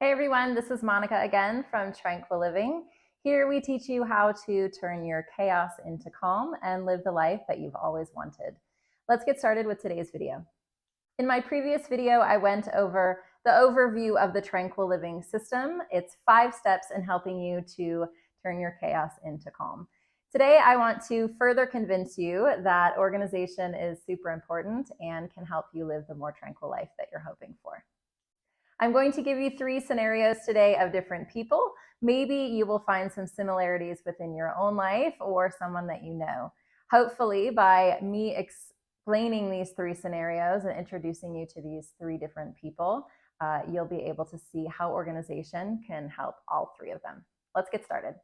Hey everyone, this is Monica again from Tranquil Living. Here we teach you how to turn your chaos into calm and live the life that you've always wanted. Let's get started with today's video. In my previous video, I went over the overview of the Tranquil Living System. It's 5 steps in helping you to turn your chaos into calm. Today, I want to further convince you that organization is super important and can help you live the more tranquil life that you're hoping for. I'm going to give you 3 scenarios today of different people. Maybe you will find some similarities within your own life or someone that you know. Hopefully, by me explaining these 3 scenarios and introducing you to these 3 different people, you'll be able to see how organization can help all 3 of them. Let's get started.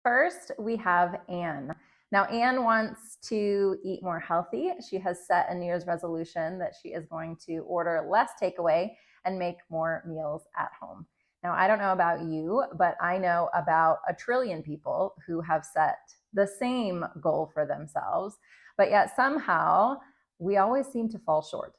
First, we have Anne. Now, Anne wants to eat more healthy. She has set a New Year's resolution that she is going to order less takeaway and make more meals at home. Now, I don't know about you, but I know about 1 trillion people who have set the same goal for themselves, but yet somehow we always seem to fall short.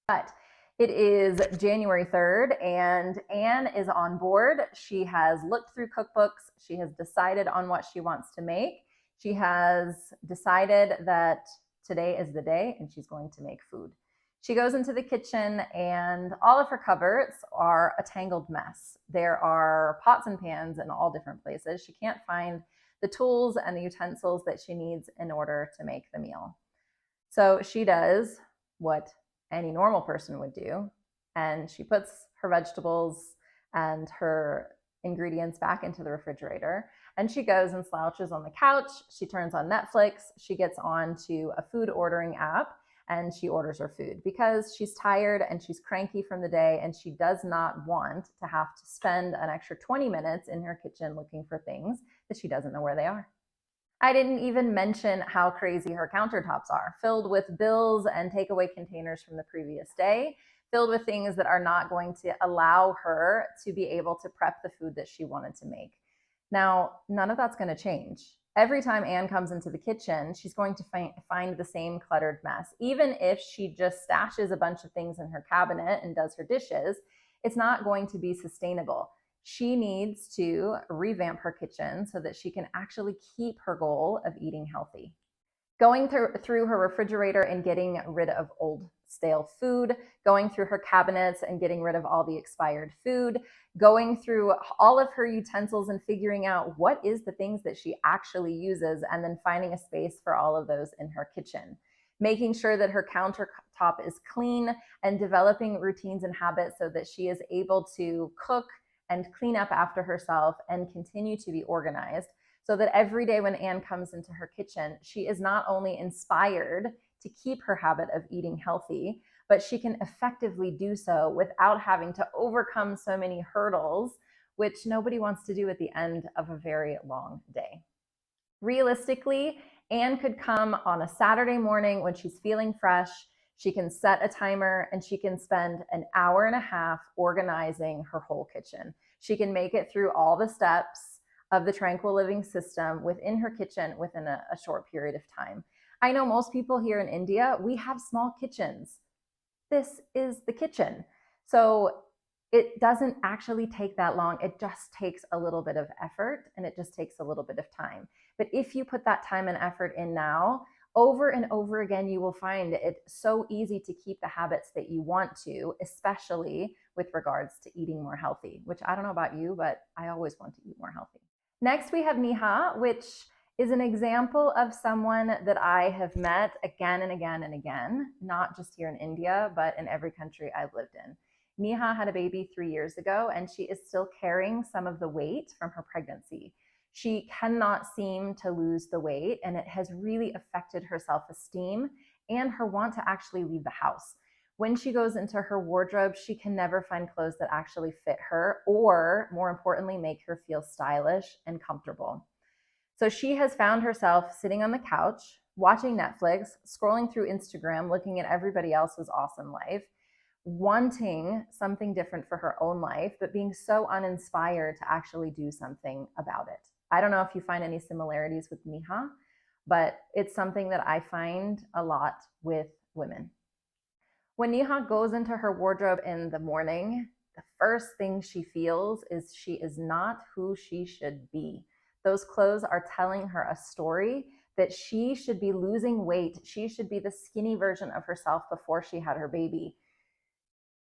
But it is January 3rd, and Anne is on board. She has looked through cookbooks. She has decided on what she wants to make. She has decided that today is the day, and she's going to make food. She goes into the kitchen, and all of her cupboards are a tangled mess. There are pots and pans in all different places. She can't find the tools and the utensils that she needs in order to make the meal. So she does what any normal person would do, and she puts her vegetables and her ingredients back into the refrigerator, and she goes and slouches on the couch. She turns on Netflix. She gets on to a food ordering app, and she orders her food because she's tired and she's cranky from the day, and she does not want to have to spend an extra 20 minutes in her kitchen looking for things that she doesn't know where they are. I didn't even mention how crazy her countertops are, filled with bills and takeaway containers from the previous day, filled with things that are not going to allow her to be able to prep the food that she wanted to make. Now, none of that's going to change. Every time Anne comes into the kitchen, she's going to find the same cluttered mess. Even if she just stashes a bunch of things in her cabinet and does her dishes, it's not going to be sustainable. She needs to revamp her kitchen so that she can actually keep her goal of eating healthy. Going through her refrigerator and getting rid of old stale food, going through her cabinets and getting rid of all the expired food, going through all of her utensils and figuring out what is the things that she actually uses, and then finding a space for all of those in her kitchen. Making sure that her countertop is clean and developing routines and habits so that she is able to cook and clean up after herself and continue to be organized, so that every day when Anne comes into her kitchen, she is not only inspired to keep her habit of eating healthy, but she can effectively do so without having to overcome so many hurdles, which nobody wants to do at the end of a very long day. Realistically, Anne could come on a Saturday morning when she's feeling fresh. She can set a timer and she can spend an hour and a half organizing her whole kitchen. She can make it through all the steps of the Tranquil Living System within her kitchen within a short period of time. I know most people here in India, we have small kitchens. This is the kitchen. So it doesn't actually take that long. It just takes a little bit of effort, and it just takes a little bit of time. But if you put that time and effort in now, over and over again, you will find it so easy to keep the habits that you want to, especially with regards to eating more healthy, which I don't know about you, but I always want to eat more healthy. Next, we have Neha, which is an example of someone that I have met again and again and again, not just here in India, but in every country I've lived in. Neha had a baby 3 years ago, and she is still carrying some of the weight from her pregnancy. She cannot seem to lose the weight, and it has really affected her self-esteem and her want to actually leave the house. When she goes into her wardrobe, she can never find clothes that actually fit her, or more importantly, make her feel stylish and comfortable. So she has found herself sitting on the couch, watching Netflix, scrolling through Instagram, looking at everybody else's awesome life, wanting something different for her own life, but being so uninspired to actually do something about it. I don't know if you find any similarities with Neha, but it's something that I find a lot with women. When Neha goes into her wardrobe in the morning, the first thing she feels is she is not who she should be. Those clothes are telling her a story that she should be losing weight. She should be the skinny version of herself before she had her baby,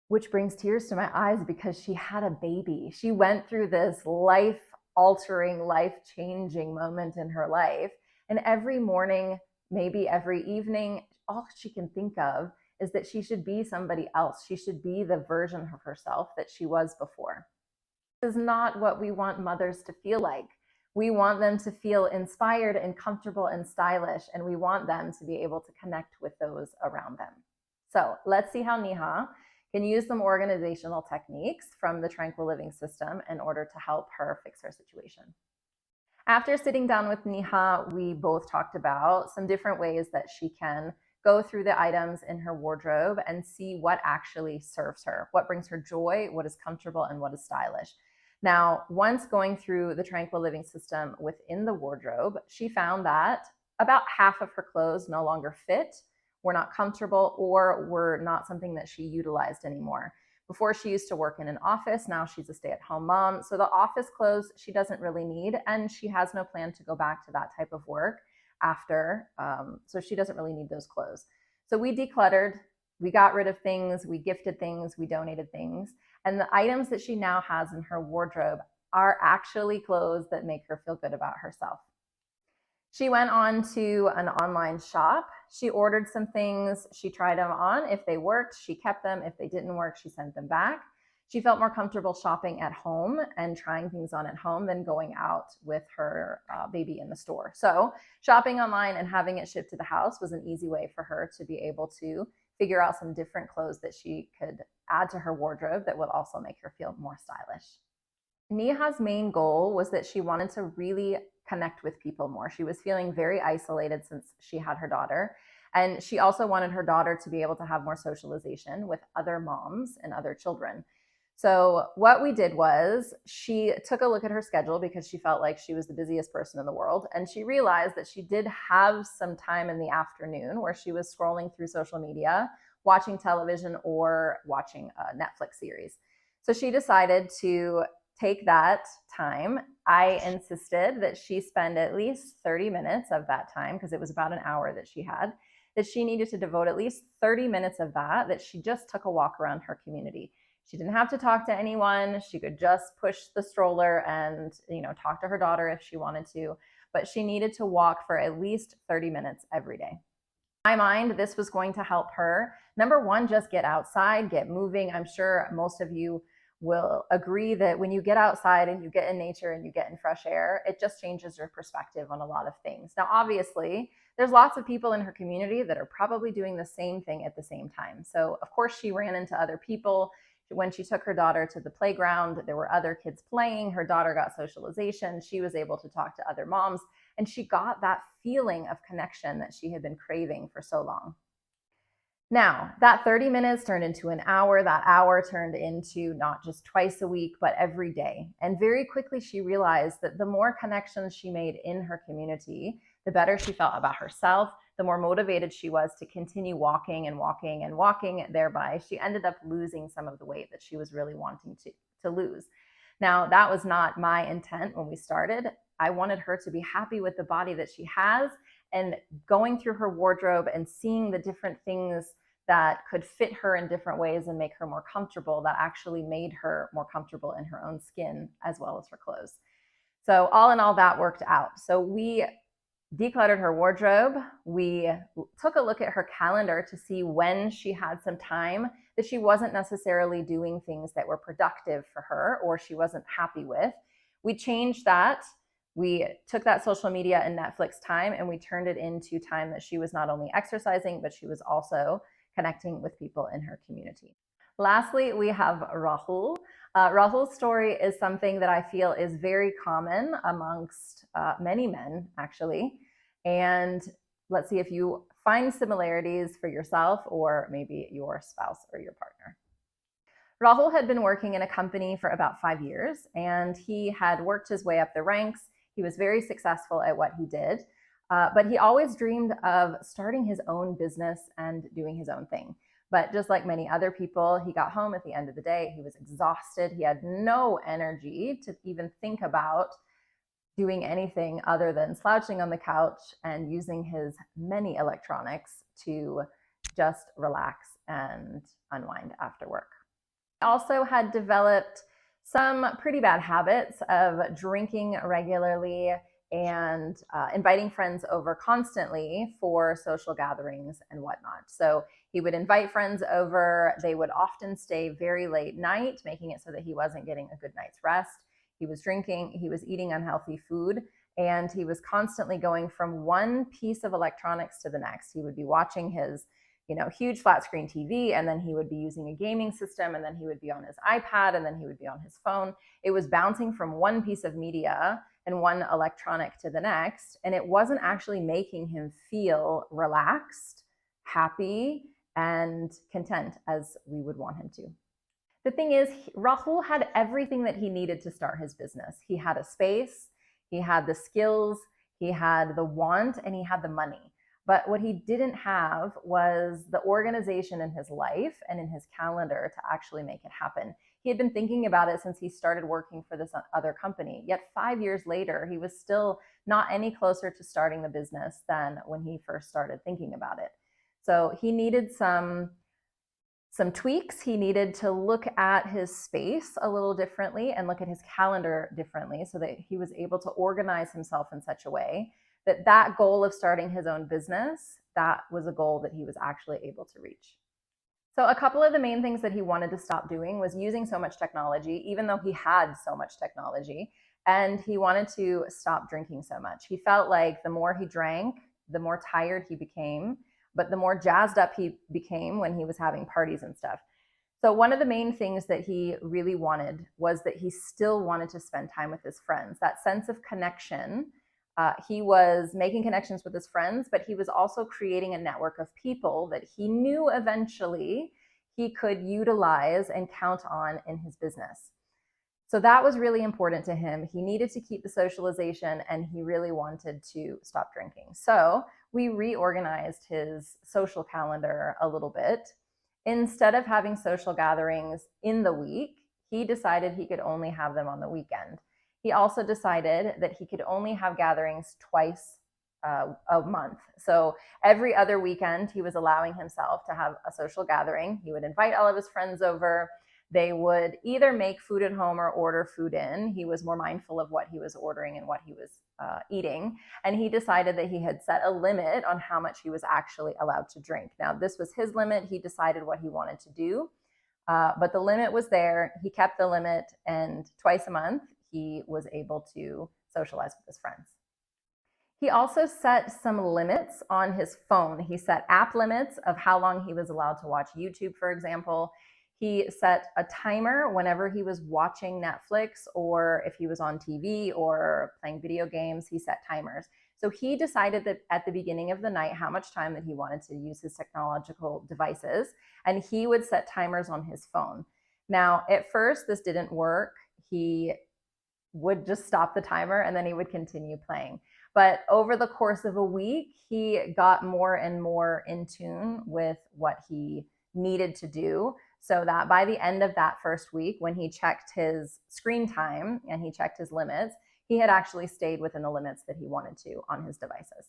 which brings tears to my eyes because she had a baby. She went through this life altering, life changing moment in her life. And every morning, maybe every evening, all she can think of is that she should be somebody else. She should be the version of herself that she was before. This is not what we want mothers to feel like. We want them to feel inspired and comfortable and stylish, and we want them to be able to connect with those around them. So let's see how Neha can use some organizational techniques from the Tranquil Living System in order to help her fix her situation. After sitting down with Neha, we both talked about some different ways that she can go through the items in her wardrobe and see what actually serves her, what brings her joy, what is comfortable, and what is stylish. Now, once going through the Tranquil Living System within the wardrobe, she found that about half of her clothes no longer fit, were not comfortable, or were not something that she utilized anymore. Before, she used to work in an office. Now she's a stay-at-home mom. So the office clothes she doesn't really need, and she has no plan to go back to that type of work after. So she doesn't really need those clothes. So we decluttered, we got rid of things, we gifted things, we donated things. And the items that she now has in her wardrobe are actually clothes that make her feel good about herself. She went on to an online shop. She ordered some things. She tried them on. If they worked, she kept them. If they didn't work, she sent them back. She felt more comfortable shopping at home and trying things on at home than going out with her baby in the store. So shopping online and having it shipped to the house was an easy way for her to be able to figure out some different clothes that she could add to her wardrobe that would also make her feel more stylish. Neha's main goal was that she wanted to really connect with people more. She was feeling very isolated since she had her daughter. And she also wanted her daughter to be able to have more socialization with other moms and other children. So what we did was she took a look at her schedule because she felt like she was the busiest person in the world. And she realized that she did have some time in the afternoon where she was scrolling through social media, watching television, or watching a Netflix series. So she decided to take that time. I insisted that she spend at least 30 minutes of that time, because it was about an hour that she had, that she needed to devote at least 30 minutes of that she just took a walk around her community. She didn't have to talk to anyone. She could just push the stroller and, talk to her daughter if she wanted to, but she needed to walk for at least 30 minutes every day. In my mind, this was going to help her, number one, just get outside, get moving. I'm sure most of you will agree that when you get outside and you get in nature and you get in fresh air, it just changes your perspective on a lot of things. Now, obviously, there's lots of people in her community that are probably doing the same thing at the same time. So, of course, she ran into other people. When she took her daughter to the playground, there were other kids playing. Her daughter got socialization. She was able to talk to other moms, and she got that feeling of connection that she had been craving for so long. Now, that 30 minutes turned into an hour. That hour turned into not just twice a week, but every day. And very quickly, she realized that the more connections she made in her community, the better she felt about herself, the more motivated she was to continue walking and walking and walking. Thereby, she ended up losing some of the weight that she was really wanting to lose. Now, that was not my intent when we started. I wanted her to be happy with the body that she has, and going through her wardrobe and seeing the different things that could fit her in different ways and make her more comfortable, that actually made her more comfortable in her own skin as well as her clothes. So all in all, that worked out. So we decluttered her wardrobe. We took a look at her calendar to see when she had some time that she wasn't necessarily doing things that were productive for her or she wasn't happy with. We changed that. We took that social media and Netflix time and we turned it into time that she was not only exercising, but she was also connecting with people in her community. Lastly, we have Rahul. Rahul's story is something that I feel is very common amongst many men, actually. And let's see if you find similarities for yourself or maybe your spouse or your partner. Rahul had been working in a company for about 5 years, and he had worked his way up the ranks. He was very successful at what he did, but he always dreamed of starting his own business and doing his own thing. But just like many other people, he got home at the end of the day, he was exhausted. He had no energy to even think about doing anything other than slouching on the couch and using his many electronics to just relax and unwind after work. He also had developed some pretty bad habits of drinking regularly and inviting friends over constantly for social gatherings and whatnot. So he would invite friends over. They would often stay very late night, making it so that he wasn't getting a good night's rest. He was drinking, he was eating unhealthy food, and he was constantly going from one piece of electronics to the next. He would be watching his huge flat screen TV, and then he would be using a gaming system, and then he would be on his iPad, and then he would be on his phone. It was bouncing from one piece of media and one electronic to the next, and it wasn't actually making him feel relaxed, happy, and content as we would want him to. The thing is, Rahul had everything that he needed to start his business. He had a space, he had the skills, he had the want, and he had the money. But what he didn't have was the organization in his life and in his calendar to actually make it happen. He had been thinking about it since he started working for this other company. Yet 5 years later, he was still not any closer to starting the business than when he first started thinking about it. So he needed some tweaks. He needed to look at his space a little differently and look at his calendar differently so that he was able to organize himself in such a way that goal of starting his own business, that was a goal that he was actually able to reach. So a couple of the main things that he wanted to stop doing was using so much technology, even though he had so much technology, and he wanted to stop drinking so much. He felt like the more he drank, the more tired he became, but the more jazzed up he became when he was having parties and stuff. So one of the main things that he really wanted was that he still wanted to spend time with his friends, that sense of connection. He was making connections with his friends, but he was also creating a network of people that he knew eventually he could utilize and count on in his business. So that was really important to him. He needed to keep the socialization, and he really wanted to stop drinking. So we reorganized his social calendar a little bit. Instead of having social gatherings in the week, he decided he could only have them on the weekend. He also decided that he could only have gatherings twice a month. So every other weekend, he was allowing himself to have a social gathering. He would invite all of his friends over. They would either make food at home or order food in. He was more mindful of what he was ordering and what he was eating. And he decided that he had set a limit on how much he was actually allowed to drink. Now, this was his limit. He decided what he wanted to do. But the limit was there. He kept the limit, and twice a month, he was able to socialize with his friends. He also set some limits on his phone. He set app limits of how long he was allowed to watch YouTube, for example. He set a timer whenever he was watching Netflix, or if he was on TV or playing video games, he set timers. So he decided that at the beginning of the night how much time that he wanted to use his technological devices, and he would set timers on his phone. Now, at first, this didn't work. He would just stop the timer and then he would continue playing. But over the course of a week, he got more and more in tune with what he needed to do, so that by the end of that first week, when he checked his screen time and he checked his limits, he had actually stayed within the limits that he wanted to on his devices.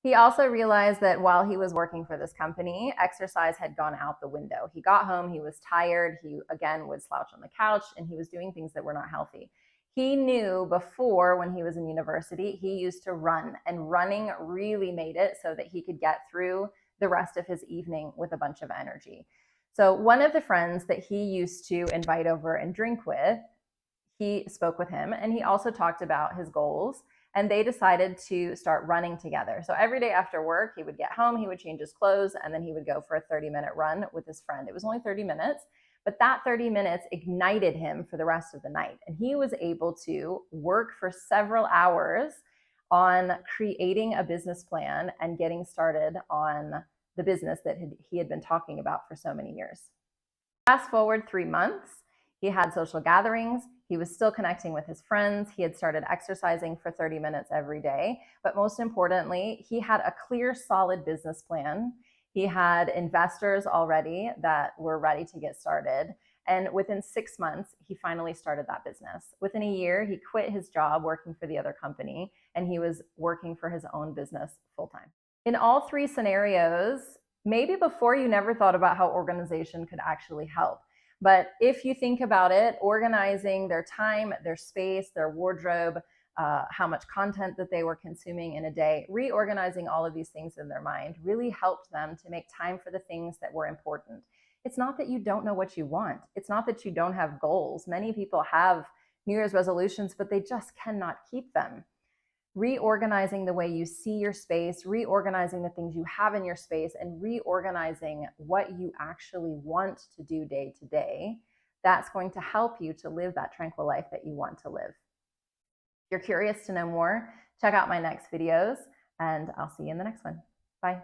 He also realized that while he was working for this company, exercise had gone out the window. He got home, he was tired, he again would slouch on the couch, and he was doing things that were not healthy. He knew before, when he was in university, he used to run, and running really made it so that he could get through the rest of his evening with a bunch of energy. So one of the friends that he used to invite over and drink with, he spoke with him, and he also talked about his goals, and they decided to start running together. So every day after work, he would get home, he would change his clothes, and then he would go for a 30-minute run with his friend. It was only 30 minutes, but that 30 minutes ignited him for the rest of the night. And he was able to work for several hours on creating a business plan and getting started on the business that he had been talking about for so many years. Fast forward 3 months, he had social gatherings. He was still connecting with his friends. He had started exercising for 30 minutes every day. But most importantly, he had a clear, solid business plan. He had investors already that were ready to get started. And within 6 months, he finally started that business. Within a year, he quit his job working for the other company, and he was working for his own business full time. In all three scenarios, maybe before you never thought about how organization could actually help. But if you think about it, organizing their time, their space, their wardrobe, how much content that they were consuming in a day, reorganizing all of these things in their mind really helped them to make time for the things that were important. It's not that you don't know what you want. It's not that you don't have goals. Many people have New Year's resolutions, but they just cannot keep them. Reorganizing the way you see your space, reorganizing the things you have in your space, and reorganizing what you actually want to do day to day, that's going to help you to live that tranquil life that you want to live. If you're curious to know more, check out my next videos, and I'll see you in the next one. Bye.